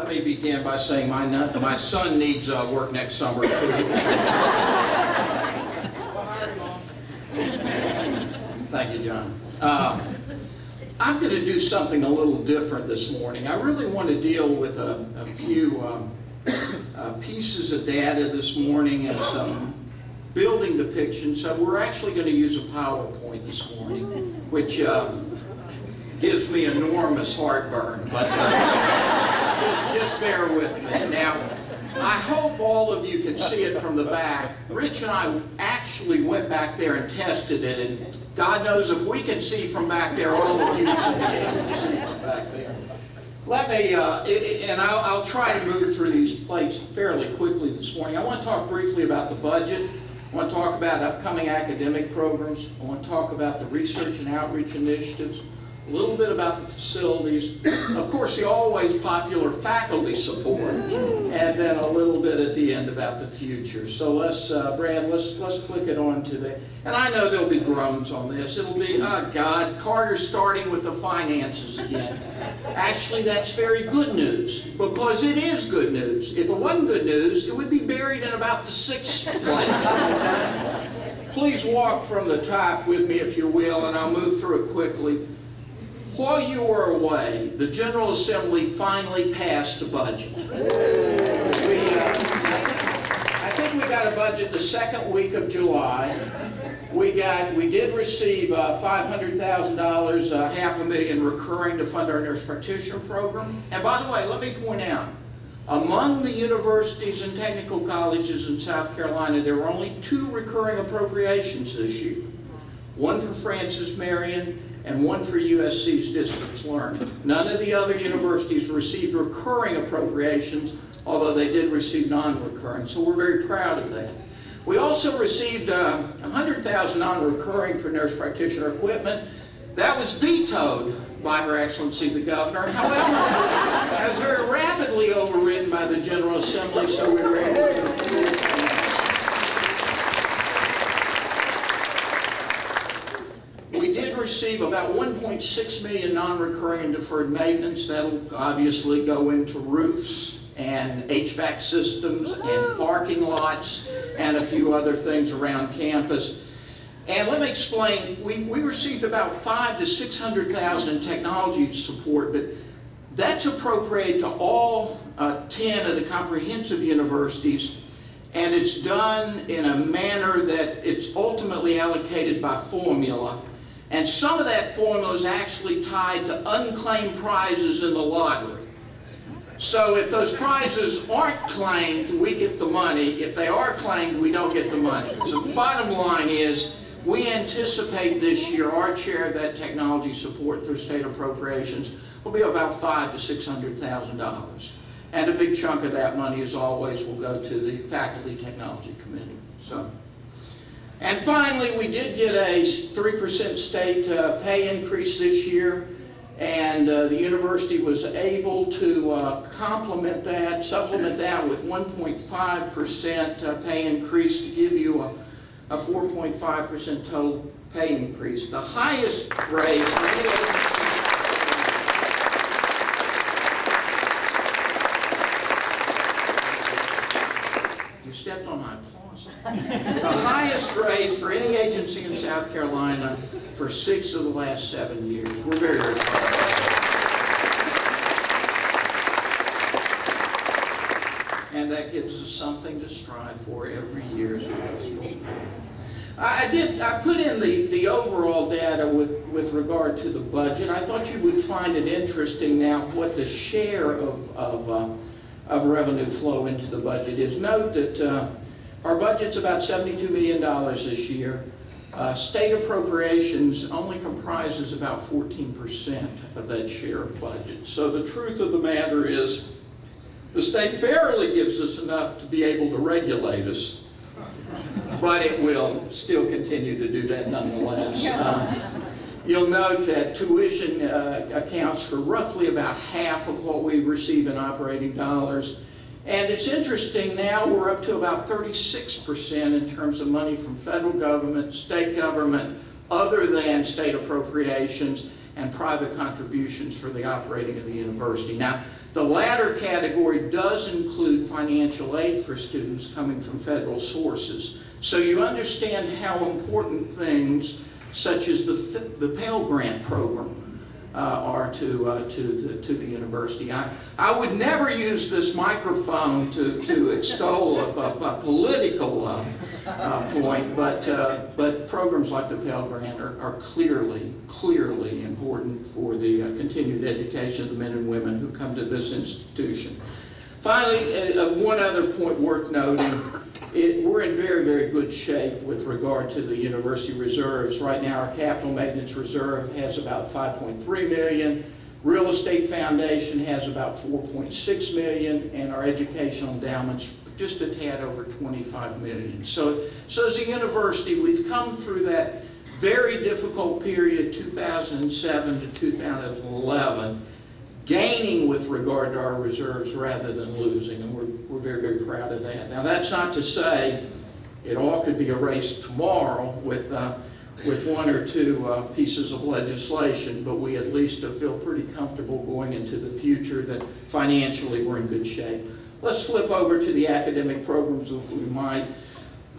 Let me begin by saying my son needs work next summer. Thank you, John. I'm going to do something a little different this morning. I really want to deal with a few pieces of data this morning and some building depictions. So we're actually going to use a PowerPoint this morning, which gives me enormous heartburn, but just bear with me. Now, I hope all of you can see it from the back. Rich and I actually went back there and tested it, and God knows if we can see from back there, all of you should be able to see from back there. Let me, and I'll try to move through these plates fairly quickly this morning. I want to talk briefly about the budget. I want to talk about upcoming academic programs. I want to talk about the research and outreach initiatives, a little bit about the facilities, of course the always popular faculty support, and then a little bit at the end about the future. So let's, Brad, let's click it on to the, and I know there'll be groans on this. It'll be, oh God, Carter's starting with the finances again. Actually, that's very good news, because it is good news. If it wasn't good news, it would be buried in about the 6th plate. Please walk from the top with me, if you will, and I'll move through it quickly. While you were away, the General Assembly finally passed the budget. I think we got a budget the 2nd week of July. We did receive $500,000, $500,000 recurring to fund our nurse practitioner program. And by the way, let me point out, among the universities and technical colleges in South Carolina, there were only 2 recurring appropriations this year. One for Francis Marion and one for USC's distance learning. None of the other universities received recurring appropriations, although they did receive non-recurring, so we're very proud of that. We also received $100,000 non-recurring for nurse practitioner equipment. That was vetoed by Her Excellency the Governor. However, that was very rapidly overridden by the General Assembly, so we were able to receive about $1.6 million non-recurring and deferred maintenance. That'll obviously go into roofs and HVAC systems and parking lots and a few other things around campus. And let me explain, we received about $500,000 to $600,000 in technology support, but that's appropriated to all 10 of the comprehensive universities, and it's done in a manner that it's ultimately allocated by formula. And some of that formula is actually tied to unclaimed prizes in the lottery. So if those prizes aren't claimed, we get the money. If they are claimed, we don't get the money. So the bottom line is, we anticipate this year our share of that technology support through state appropriations will be about $500,000 to $600,000. And a big chunk of that money, as always, will go to the Faculty Technology Committee. And finally, we did get a 3% state pay increase this year, and the university was able to supplement that with 1.5% pay increase to give you a 4.5% total pay increase. The highest raise for any You stepped on my applause. The highest raise for any agency in South Carolina for 6 of the last 7 years. We're very, very proud. And that gives us something to strive for every year as we go through. I put in the overall data with regard to the budget. I thought you would find it interesting now what the share of revenue flow into the budget is. Note that our budget's about $72 million this year. State appropriations only comprises about 14% of that share of budget. So the truth of the matter is, the state barely gives us enough to be able to regulate us, but it will still continue to do that nonetheless. You'll note that tuition accounts for roughly about half of what we receive in operating dollars. And it's interesting, now we're up to about 36% in terms of money from federal government, state government, other than state appropriations, and private contributions for the operating of the university. Now, The latter category does include financial aid for students coming from federal sources. So you understand how important things such as the Pell Grant program are to the university. I would never use this microphone to extol a political point, but programs like the Pell Grant are clearly important for the continued education of the men and women who come to this institution. Finally, one other point worth noting, we're in very good shape with regard to the university reserves. Right now our capital maintenance reserve has about $5.3 million, real estate foundation has about $4.6 million, and our educational endowments just a tad over $25 million. So as a university, we've come through that very difficult period, 2007 to 2011, gaining with regard to our reserves rather than losing, and we're very proud of that. Now that's not to say it all could be erased tomorrow with one or two pieces of legislation, but we at least feel pretty comfortable going into the future that financially we're in good shape. Let's flip over to the academic programs if we might.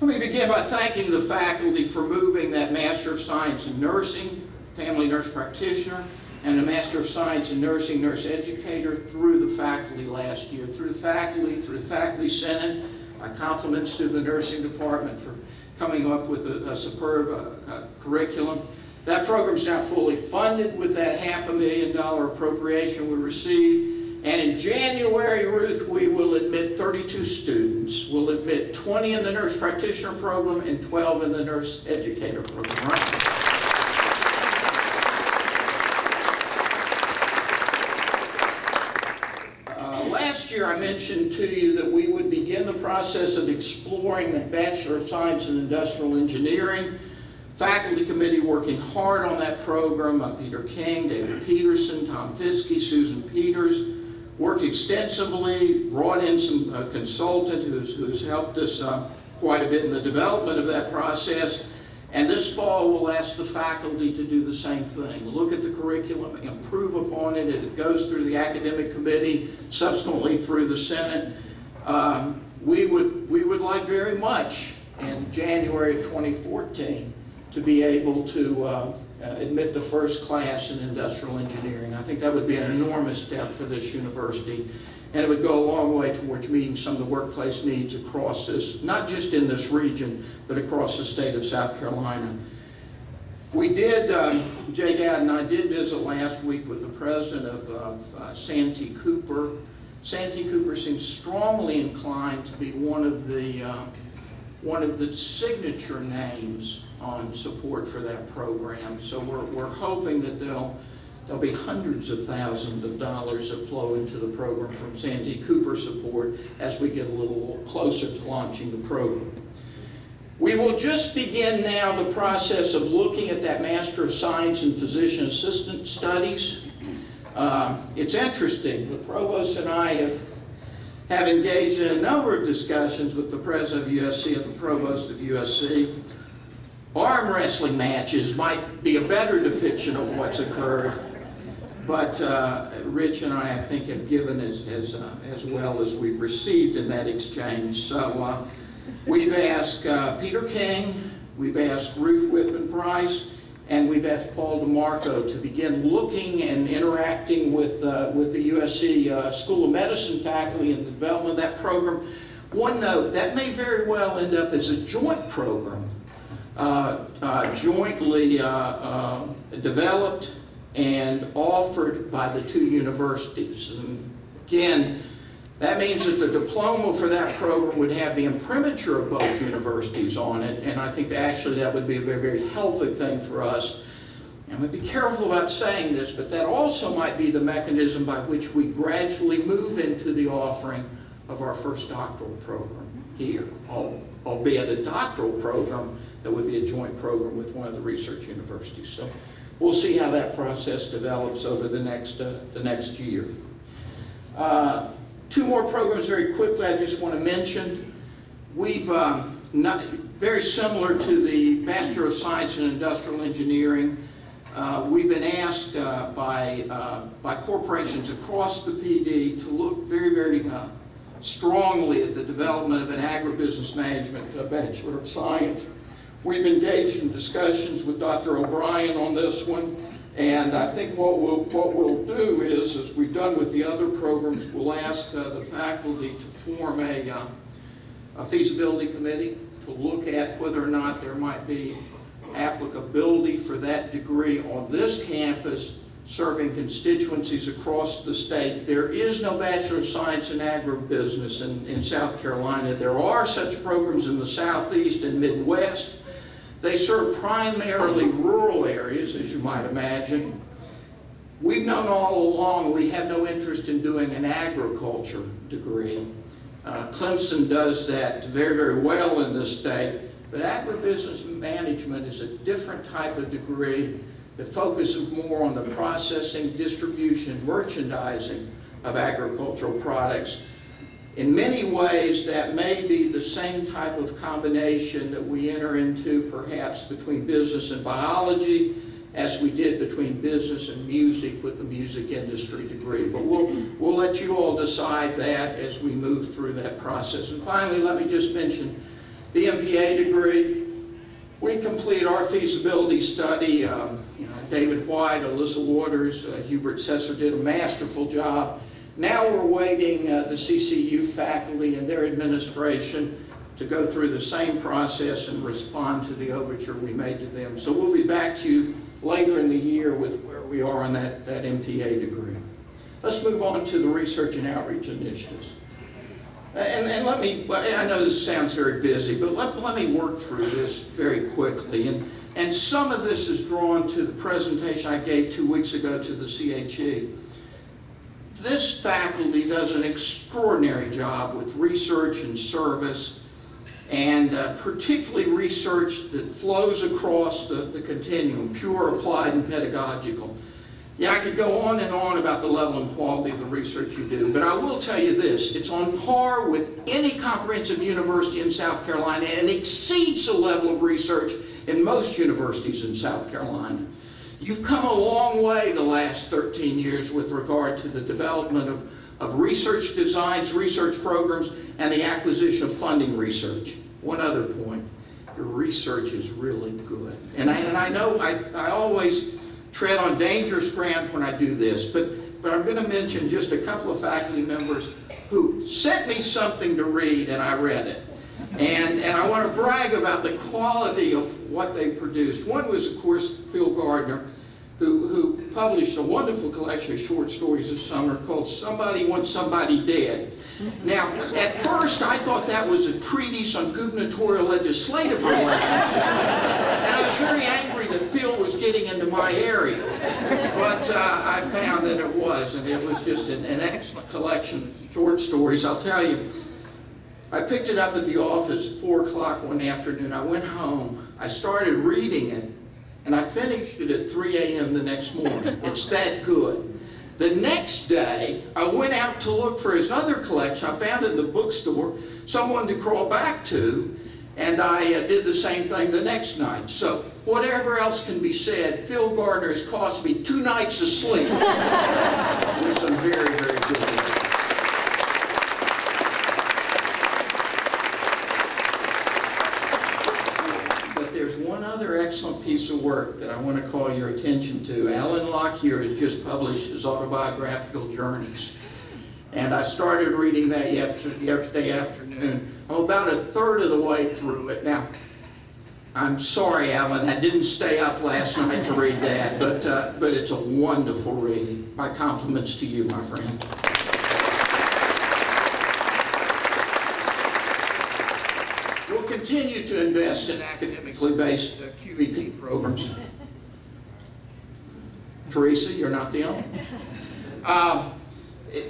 Let me begin by thanking the faculty for moving that Master of Science in Nursing, Family Nurse Practitioner, and a Master of Science in Nursing, Nurse Educator through the faculty last year. Through the Faculty Senate, my compliments to the nursing department for coming up with a superb curriculum. That program is now fully funded with that $500,000 appropriation we received. And in January, Ruth, we will admit 32 students. We'll admit 20 in the Nurse Practitioner program and 12 in the Nurse Educator program, right? Last year I mentioned to you that we would begin the process of exploring the Bachelor of Science in Industrial Engineering. Faculty committee working hard on that program. Peter King, David Peterson, Tom Fiske, Susan Peters worked extensively, brought in some consultant who's helped us quite a bit in the development of that process. And this fall we'll ask the faculty to do the same thing. Look at the curriculum, improve upon it. It goes through the academic committee, subsequently through the Senate. We would like very much in January of 2014 to be able to admit the first class in industrial engineering. I think that would be an enormous step for this university, and it would go a long way towards meeting some of the workplace needs across this, not just in this region, but across the state of South Carolina. We did, Jay Dad and I did visit last week with the president of Santee Cooper. Santee Cooper seems strongly inclined to be one of the signature names on support for that program. So we're hoping that there'll be hundreds of thousands of dollars that flow into the program from Santee Cooper support as we get a little closer to launching the program. We will just begin now the process of looking at that Master of Science in Physician Assistant Studies. It's interesting. The provost and I have engaged in a number of discussions with the president of USC and the provost of USC. Arm wrestling matches might be a better depiction of what's occurred, but Rich and I think, have given as well as we've received in that exchange. So we've asked Peter King, we've asked Ruth Whitman-Price, and we've asked Paul DeMarco to begin looking and interacting with the USC School of Medicine faculty in the development of that program. One note, that may very well end up as a joint program, jointly developed and offered by the two universities. And again, that means that the diploma for that program would have the imprimatur of both universities on it, and I think actually that would be a very healthy thing for us. And we'd be careful about saying this, but that also might be the mechanism by which we gradually move into the offering of our first doctoral program here, albeit a doctoral program that would be a joint program with one of the research universities. So we'll see how that process develops over the next year. Two more programs very quickly I just want to mention. We've, very similar to the Master of Science in Industrial Engineering, we've been asked by corporations across the PD to look very strongly at the development of an agribusiness management Bachelor of Science. We've engaged in discussions with Dr. O'Brien on this one, and I think what we'll do is, as we've done with the other programs, we'll ask the faculty to form a feasibility committee to look at whether or not there might be applicability for that degree on this campus, serving constituencies across the state. There is no Bachelor of Science in Agribusiness in South Carolina. There are such programs in the Southeast and Midwest. They serve primarily rural areas, as you might imagine. We've known all along we have no interest in doing an agriculture degree. Clemson does that very well in this state, but agribusiness management is a different type of degree that focuses more on the processing, distribution, merchandising of agricultural products. In many ways, that may be the same type of combination that we enter into perhaps between business and biology as we did between business and music with the music industry degree. But we'll let you all decide that as we move through that process. And finally, let me just mention the MPA degree. We complete our feasibility study. David White, Alyssa Waters, Hubert Sesser did a masterful job. Now we're waiting the CCU faculty and their administration to go through the same process and respond to the overture we made to them. So we'll be back to you later in the year with where we are on that MPA degree. Let's move on to the research and outreach initiatives. And let me, I know this sounds very busy, but let me work through this very quickly. And some of this is drawn to the presentation I gave 2 weeks ago to the CHE. This faculty does an extraordinary job with research and service, and particularly research that flows across the continuum, pure, applied, and pedagogical. Yeah, I could go on and on about the level and quality of the research you do, but I will tell you this, it's on par with any comprehensive university in South Carolina and exceeds the level of research in most universities in South Carolina. You've come a long way the last 13 years with regard to the development of research designs, research programs, and the acquisition of funding research. One other point, your research is really good. And I know I always tread on dangerous ground when I do this, but I'm going to mention just a couple of faculty members who sent me something to read and I read it. And I want to brag about the quality of what they produced. One was, of course, Phil Gardner, who published a wonderful collection of short stories this summer called Somebody Wants Somebody Dead. Now, at first, I thought that was a treatise on gubernatorial legislative relations. And I was very angry that Phil was getting into my area. But I found that it was, and it was just an excellent collection of short stories. I'll tell you, I picked it up at the office at 4 o'clock one afternoon. I went home, I started reading it, and I finished it at 3 a.m. the next morning. It's that good. The next day, I went out to look for his other collection. I found it in the bookstore, someone to crawl back to, and I did the same thing the next night. So whatever else can be said, Phil Gardner has cost me 2 nights of sleep. There's some very good ones. Excellent piece of work that I want to call your attention to. Alan Lockyer has just published his autobiographical journeys, and I started reading that yesterday afternoon. I'm about a third of the way through it. Now, I'm sorry, Alan, I didn't stay up last night to read that, but it's a wonderful read. My compliments to you, my friend. Continue to invest in academically based QEP programs. Teresa, you're not the only.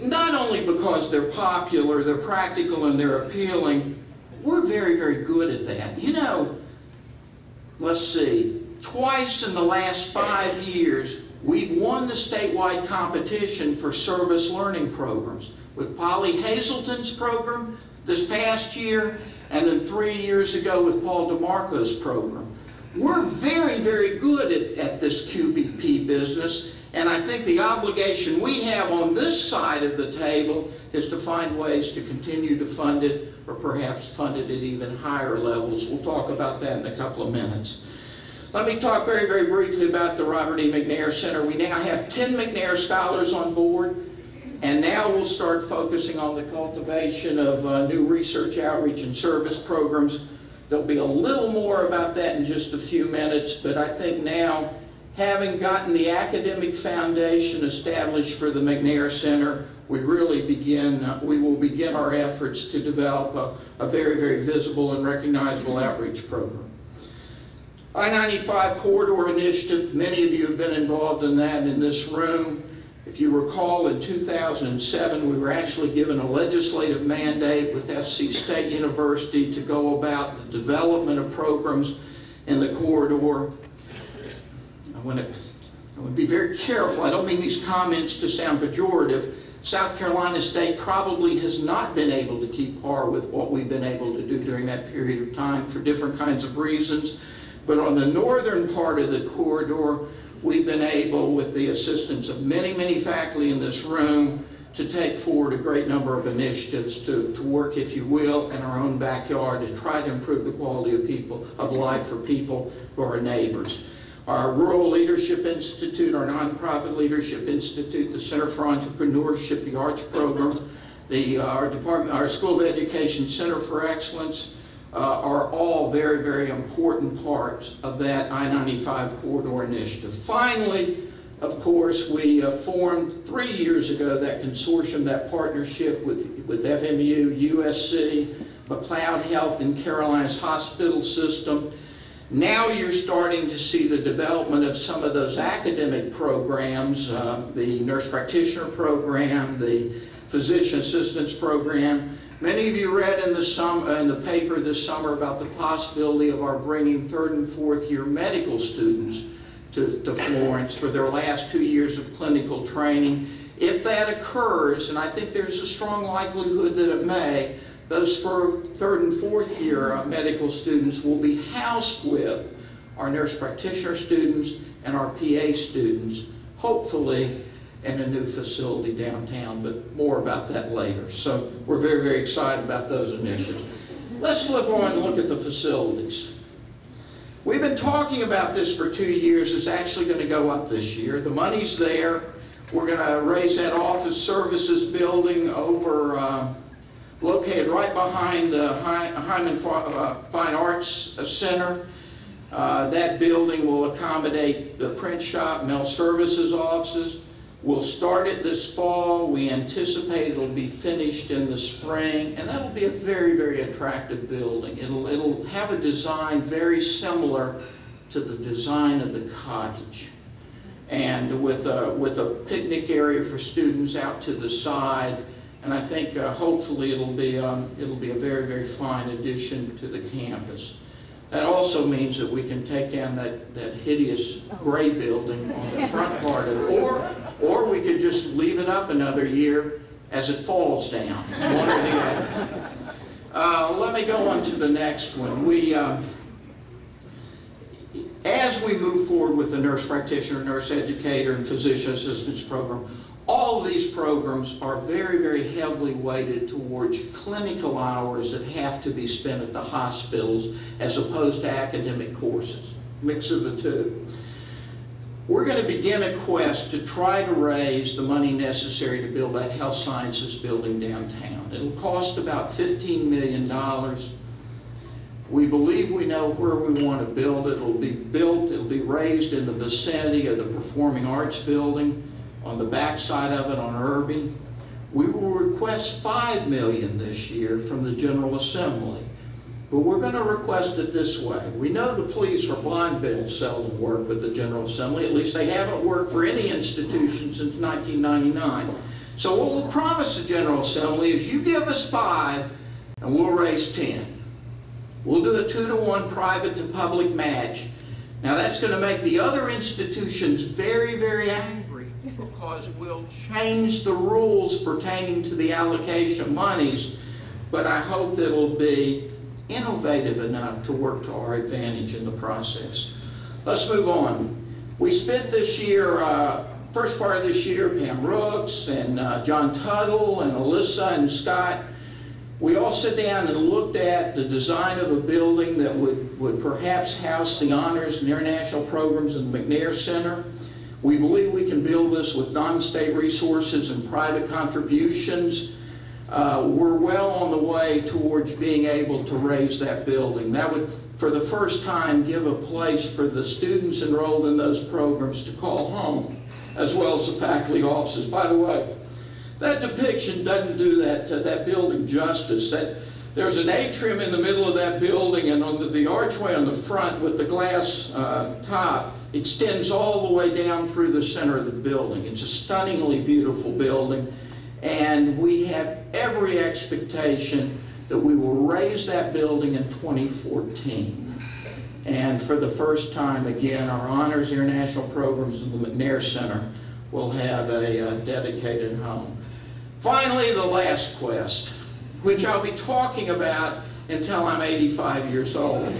Not only because they're popular, they're practical, and they're appealing, we're very good at that. You know, let's see, twice in the last 5 years, we've won the statewide competition for service learning programs. With Polly Hazelton's program this past year, and then 3 years ago with Paul DeMarco's program. we're very, very good at this QBP business, and I think the obligation we have on this side of the table is to find ways to continue to fund it, or perhaps fund it at even higher levels. We'll talk about that in a couple of minutes. Let me talk very, very briefly about the Robert E. McNair Center. We now have 10 McNair Scholars on board, and now we'll start focusing on the cultivation of new research, outreach, and service programs. There'll be a little more about that in just a few minutes, but I think now, having gotten the academic foundation established for the McNair Center, we will begin our efforts to develop a very, very visible and recognizable outreach program. I-95 Corridor Initiative, many of you have been involved in that in this room. If you recall, in 2007, we were actually given a legislative mandate with NC State University to go about the development of programs in the corridor. I want to be very careful. I don't mean these comments to sound pejorative. South Carolina State probably has not been able to keep par with what we've been able to do during that period of time for different kinds of reasons. But on the northern part of the corridor, we've been able, with the assistance of many, many faculty in this room, to take forward a great number of initiatives to work, if you will, in our own backyard to try to improve the quality of life for people who are our neighbors. Our Rural Leadership Institute, our Nonprofit Leadership Institute, the Center for Entrepreneurship, the Arts Program, our School of Education Center for Excellence, are all very, very important parts of that I-95 corridor initiative. Finally, of course, we formed 3 years ago that consortium, that partnership with FMU, USC, McLeod Health, and Carolinas Hospital System. Now you're starting to see the development of some of those academic programs, the nurse practitioner program, the physician assistance program. Many of you read in the paper this summer about the possibility of our bringing 3rd and 4th year medical students to Florence for their last 2 years of clinical training. If that occurs, and I think there's a strong likelihood that it may, those 3rd and 4th year medical students will be housed with our nurse practitioner students and our PA students, hopefully in a new facility downtown, but more about that later. So we're very, very excited about those initiatives. Let's look at the facilities. We've been talking about this for 2 years. It's actually going to go up this year. The money's there. We're going to raise that office services building over, located right behind the Hyman Fine Arts Center. That building will accommodate the print shop, mail services offices. We'll start it this fall. We anticipate it'll be finished in the spring, and that'll be a very, very attractive building. It'll have a design very similar to the design of the cottage, and with a picnic area for students out to the side. And I think hopefully it'll be a very, very fine addition to the campus. That also means that we can take down that hideous gray building on the front part of it, or we could just leave it up another year as it falls down, one or the other. Let me go on to the next one. As we move forward with the nurse practitioner, nurse educator, and physician assistance program, all of these programs are very, very heavily weighted towards clinical hours that have to be spent at the hospitals as opposed to academic courses, mix of the two. We're going to begin a quest to try to raise the money necessary to build that health sciences building downtown. It'll cost about $15 million. We believe we know where we want to build it. It'll be raised in the vicinity of the Performing Arts Building, on the back side of it on Irby. We will request $5 million this year from the General Assembly, but we're going to request it this way. We know the pleas for bond bills seldom work with the General Assembly. At least they haven't worked for any institution since 1999. So what we'll promise the General Assembly is you give us 5 and we'll raise 10. We'll do a 2-to-1 private to public match. Now that's going to make the other institutions very, very angry, because we'll change the rules pertaining to the allocation of monies, but I hope that it'll be innovative enough to work to our advantage in the process. Let's move on. We spent this year, first part of this year, Pam Rooks and John Tuttle and Alyssa and Scott, we all sat down and looked at the design of a building that would perhaps house the honors and international programs in the McNair Center. We believe we can build this with non-state resources and private contributions. We're well on the way towards being able to raise that building. That would, for the first time, give a place for the students enrolled in those programs to call home, as well as the faculty offices. By the way, that depiction doesn't do that building justice. There's an atrium in the middle of that building, and on the archway on the front with the glass top extends all the way down through the center of the building. It's a stunningly beautiful building, and we have every expectation that we will raise that building in 2014. And for the first time, again, our honors international programs in the McNair Center will have a dedicated home. Finally, the last quest, which I'll be talking about until I'm 85 years old.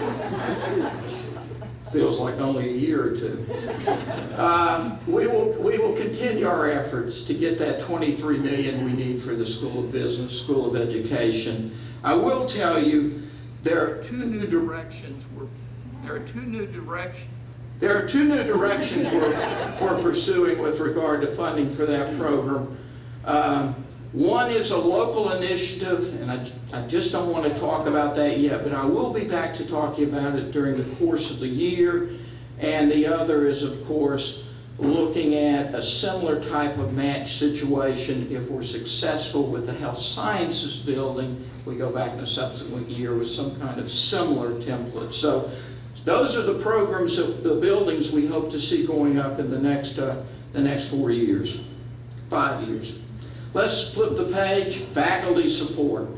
Feels like only a year or two. We will continue our efforts to get that $23 million we need for the School of Business, School of Education. I will tell you, there are two new directions we're pursuing with regard to funding for that program. One is a local initiative, and I just don't want to talk about that yet, but I will be back to talking about it during the course of the year. And the other is, of course, looking at a similar type of match situation. If we're successful with the health sciences building, we go back in a subsequent year with some kind of similar template. So those are the programs, the buildings we hope to see going up in the next 4 years, 5 years. Let's flip the page. Faculty support.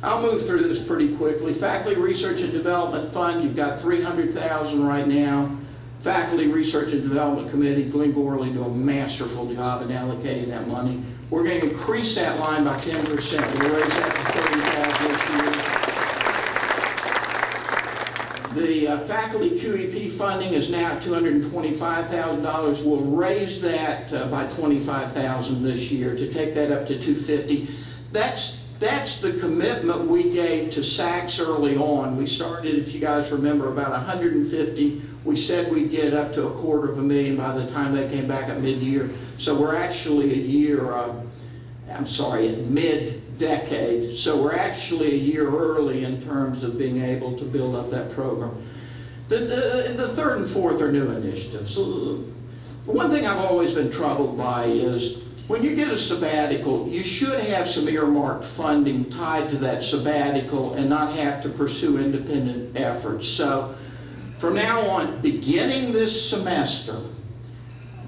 I'll move through this pretty quickly. Faculty Research and Development Fund, you've got $300,000 right now. Faculty Research and Development Committee, Glenn Gorley, do a masterful job in allocating that money. We're going to increase that line by 10%. We'll raise that to $30,000 this year. The faculty QEP funding is now at $225,000. We'll raise that by $25,000 this year to take that up to $250,000. That's the commitment we gave to SACS early on. We started, if you guys remember, about 150. We said we'd get up to $250,000 by the time they came back at mid-year. So we're actually at mid-decade. So we're actually a year early in terms of being able to build up that program. The third and fourth are new initiatives. So one thing I've always been troubled by is when you get a sabbatical, you should have some earmarked funding tied to that sabbatical and not have to pursue independent efforts. So from now on, beginning this semester,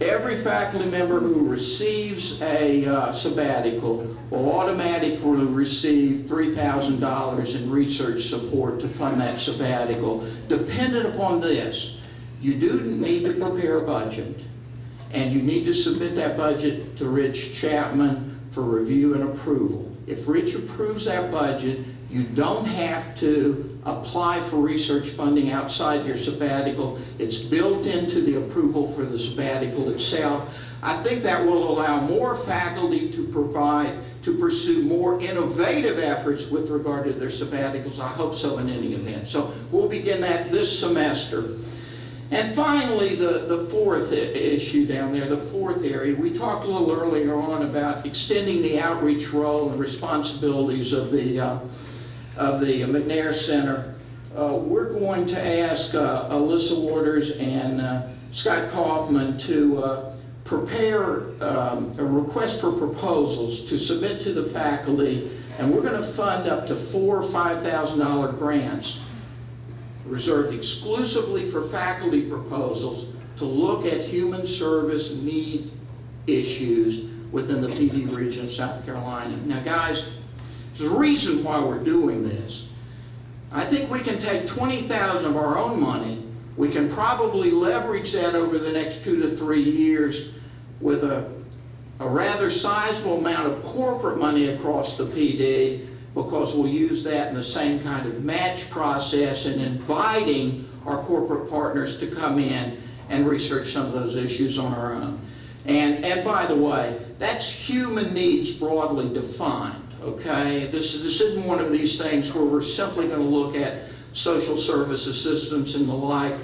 every faculty member who receives a sabbatical will automatically receive $3,000 in research support to fund that sabbatical. Dependent upon this, you do need to prepare a budget, and you need to submit that budget to Rich Chapman for review and approval. If Rich approves that budget, you don't have to apply for research funding outside your sabbatical. It's built into the approval for the sabbatical itself. I think that will allow more faculty to pursue more innovative efforts with regard to their sabbaticals. I hope so in any event. So we'll begin that this semester. And finally, the fourth issue down there, the fourth area, we talked a little earlier on about extending the outreach role and responsibilities of the McNair Center. We're going to ask Alyssa Waters and Scott Kaufman to prepare a request for proposals to submit to the faculty, and we're going to fund up to 4 or $5,000 grants reserved exclusively for faculty proposals to look at human service need issues within the PD region of South Carolina. Now guys, there's a reason why we're doing this. I think we can take $20,000 of our own money. We can probably leverage that over the next 2 to 3 years with a rather sizable amount of corporate money across the PD, because we'll use that in the same kind of match process and inviting our corporate partners to come in and research some of those issues on our own. And by the way, that's human needs broadly defined, okay? This isn't one of these things where we're simply going to look at social service assistance and the like.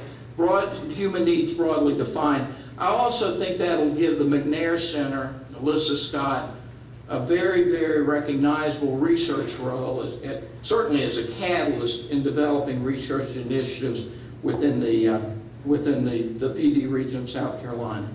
Human needs broadly defined. I also think that'll give the McNair Center, Alyssa Scott, a very, very recognizable research role, certainly as a catalyst in developing research initiatives within the PD region of South Carolina.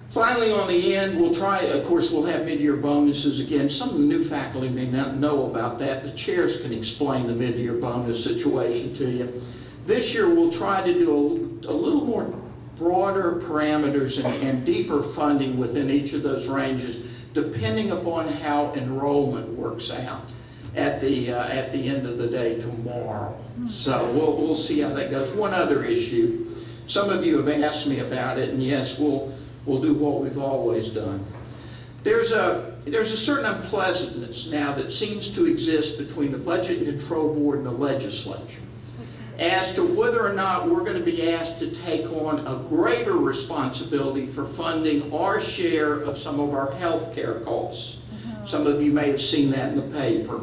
Finally, on the end, we'll try, of course, we'll have mid-year bonuses again. Some of the new faculty may not know about that. The chairs can explain the mid-year bonus situation to you. This year, we'll try to do a little more broader parameters and deeper funding within each of those ranges, depending upon how enrollment works out at the end of the day tomorrow. So we'll see how that goes. One other issue, some of you have asked me about it, and yes, we'll do what we've always done. There's a certain unpleasantness now that seems to exist between the Budget and Control Board and the legislature as to whether or not we're going to be asked to take on a greater responsibility for funding our share of some of our health care costs. Some of you may have seen that in the paper.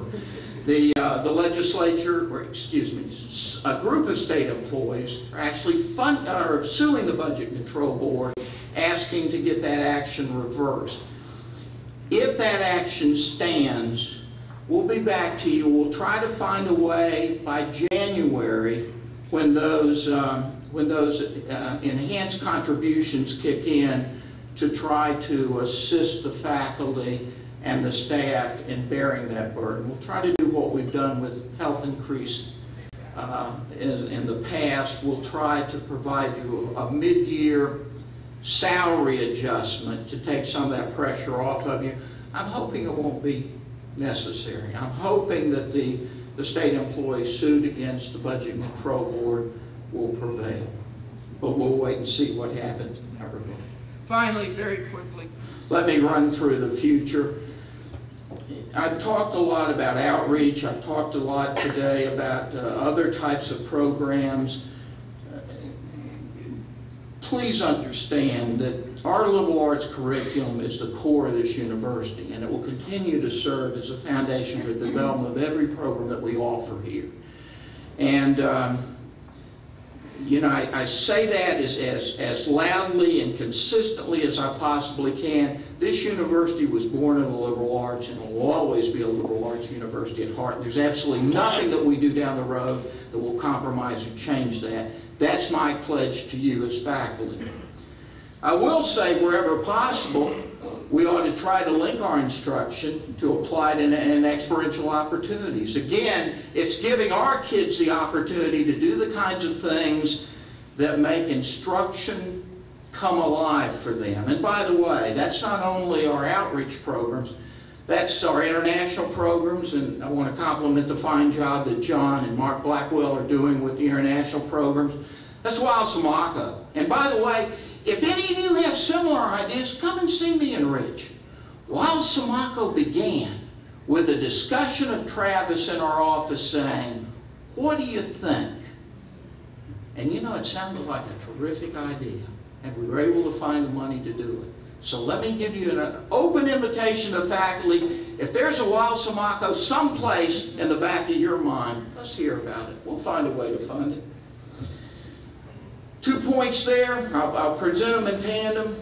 The legislature, or excuse me, a group of state employees are actually suing the Budget and Control Board, asking to get that action reversed. If that action stands, we'll be back to you. We'll try to find a way by January, when those enhanced contributions kick in, to try to assist the faculty and the staff in bearing that burden. We'll try to do what we've done with health increase in the past. We'll try to provide you a mid-year salary adjustment to take some of that pressure off of you. I'm hoping it won't be necessary. I'm hoping that the state employees sued against the Budget and Control Board will prevail. But we'll wait and see what happens. Finally, very quickly, let me run through the future. I've talked a lot about outreach. I've talked a lot today about other types of programs. Please understand that our liberal arts curriculum is the core of this university, and it will continue to serve as a foundation for the development of every program that we offer here. And you know, I say that as loudly and consistently as I possibly can. This university was born in the liberal arts, and it will always be a liberal arts university at heart. There's absolutely nothing that we do down the road that will compromise or change that. That's my pledge to you as faculty. I will say, wherever possible, we ought to try to link our instruction to applied and experiential opportunities. Again, it's giving our kids the opportunity to do the kinds of things that make instruction come alive for them. And by the way, that's not only our outreach programs, that's our international programs, and I want to compliment the fine job that John and Mark Blackwell are doing with the international programs. That's Wild Sumaco. And by the way, if any of you have similar ideas, come and see me in Ridge. Wild Sumaco began with a discussion of Travis in our office saying, "What do you think?" And you know, it sounded like a terrific idea, and we were able to find the money to do it. So let me give you an open invitation to faculty. If there's a Wild Sumaco someplace in the back of your mind, let's hear about it. We'll find a way to fund it. 2 points there. I'll present them in tandem.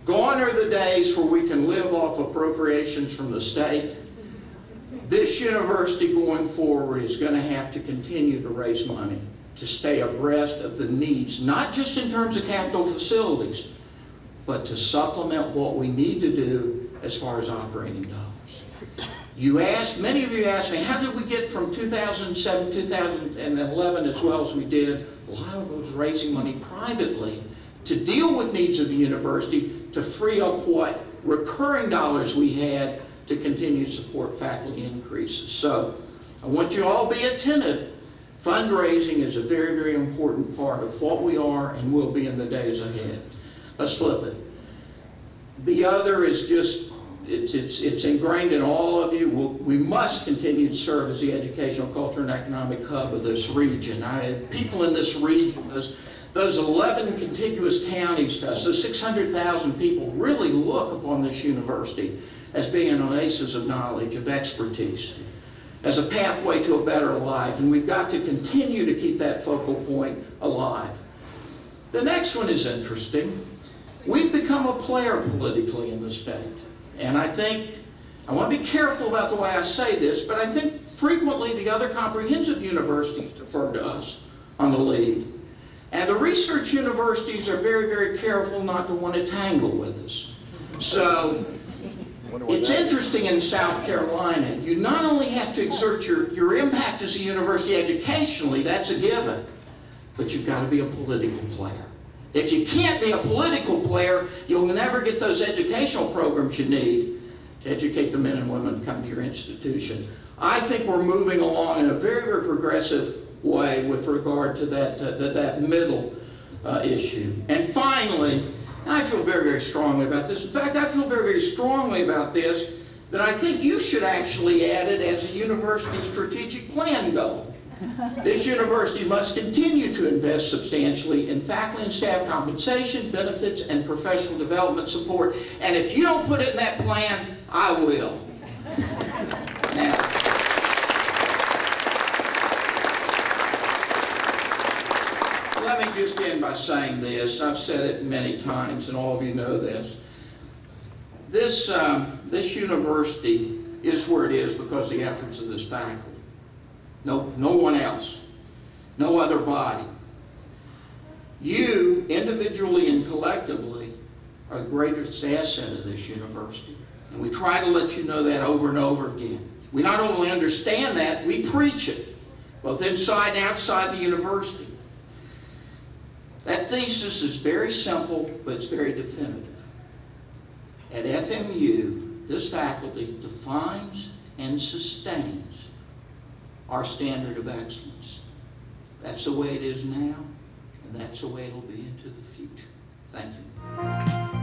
Gone are the days where we can live off appropriations from the state. This university going forward is going to have to continue to raise money to stay abreast of the needs, not just in terms of capital facilities, but to supplement what we need to do as far as operating dollars. Many of you asked me, how did we get from 2007, 2011 as well as we did? A lot of it was raising money privately to deal with needs of the university, to free up what recurring dollars we had to continue to support faculty increases. So I want you all to be attentive. Fundraising is a very, very important part of what we are and will be in the days ahead. Let's flip it. The other is just It's ingrained in all of you. We must continue to serve as the educational, culture, and economic hub of this region. People in this region, those 11 contiguous counties to us, those 600,000 people really look upon this university as being an oasis of knowledge, of expertise, as a pathway to a better life, and we've got to continue to keep that focal point alive. The next one is interesting. We've become a player politically in the state. And I want to be careful about the way I say this, but I think frequently the other comprehensive universities defer to us on the lead. And the research universities are very, very careful not to want to tangle with us. So it's interesting in South Carolina. You not only have to exert your impact as a university educationally, that's a given, but you've got to be a political player. If you can't be a political player, you'll never get those educational programs you need to educate the men and women who come to your institution. I think we're moving along in a very, very progressive way with regard to that middle issue. And finally, I feel very, very strongly about this. In fact, I feel very, very strongly about this, that I think you should actually add it as a university strategic plan goal. This university must continue to invest substantially in faculty and staff compensation, benefits, and professional development support. And if you don't put it in that plan, I will. Now, let me just end by saying this. I've said it many times, and all of you know this. This university is where it is because of the efforts of this faculty. No one else. No other body. You, individually and collectively, are the greatest asset of this university. And we try to let you know that over and over again. We not only understand that, we preach it, both inside and outside the university. That thesis is very simple, but it's very definitive. At FMU, this faculty defines and sustains our standard of excellence. That's the way it is now, and that's the way it'll be into the future. Thank you.